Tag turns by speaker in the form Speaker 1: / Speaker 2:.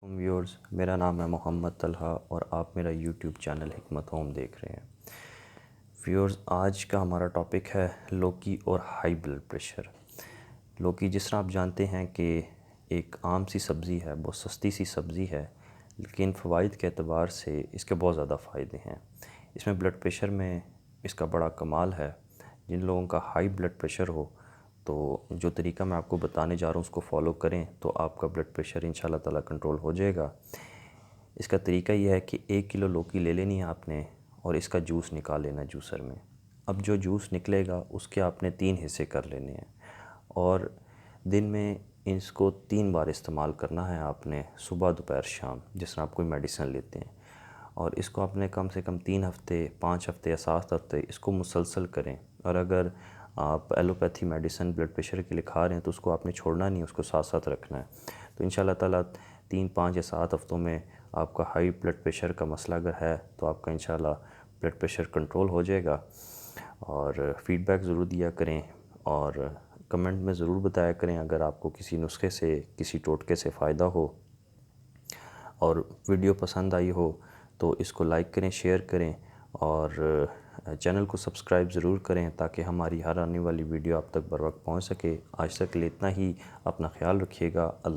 Speaker 1: Viewers, मेरा नाम है मोहम्मद तलहा और आप मेरा यूट्यूब चैनल हिकमत होम देख रहे हैं। व्यूअर्स, आज का हमारा टॉपिक है लौकी और हाई ब्लड प्रेशर। लौकी जिस तरह आप जानते हैं कि एक आम सी सब्ज़ी है, बहुत सस्ती सी सब्ज़ी है, लेकिन फ़वाइद के अतबार से इसके बहुत ज़्यादा फ़ायदे हैं। इसमें ब्लड प्रेशर में इसका बड़ा कमाल है। जिन लोगों का हाई ब्लड प्रेशर हो तो जो तरीका मैं आपको बताने जा रहा हूँ उसको फॉलो करें तो आपका ब्लड प्रेशर इंशाल्लाह ताला कंट्रोल हो जाएगा। इसका तरीका यह है कि 1 किलो लौकी ले लेनी है आपने और इसका जूस निकाल लेना जूसर में। अब जो जूस निकलेगा उसके आपने 3 हिस्से कर लेने हैं और दिन में इसको 3 बार इस्तेमाल करना है आपने, सुबह दोपहर शाम, जिस तरह आप कोई मेडिसिन लेते हैं। और इसको आपने कम से कम 3 हफ़्ते, 5 हफ़्ते या 7 हफ़्ते इसको मुसलसल करें। और अगर आप एलोपैथी मेडिसिन ब्लड प्रेशर के लिए खा रहे हैं तो उसको आपने छोड़ना नहीं, उसको साथ साथ रखना है। तो इंशाल्लाह ताला 3, 5 या 7 हफ़्तों में आपका हाई ब्लड प्रेशर का मसला अगर है तो आपका इंशाल्लाह ब्लड प्रेशर कंट्रोल हो जाएगा। और फ़ीडबैक ज़रूर दिया करें और कमेंट में ज़रूर बताया करें अगर आपको किसी नुस्खे से, किसी टोटके से फ़ायदा हो और वीडियो पसंद आई हो तो इसको लाइक करें, शेयर करें और चैनल को सब्सक्राइब ज़रूर करें ताकि हमारी हर आने वाली वीडियो आप तक बर वक्त पहुँच सके। आज तक के लिए इतना ही। अपना ख्याल रखिएगा। अल्लाह।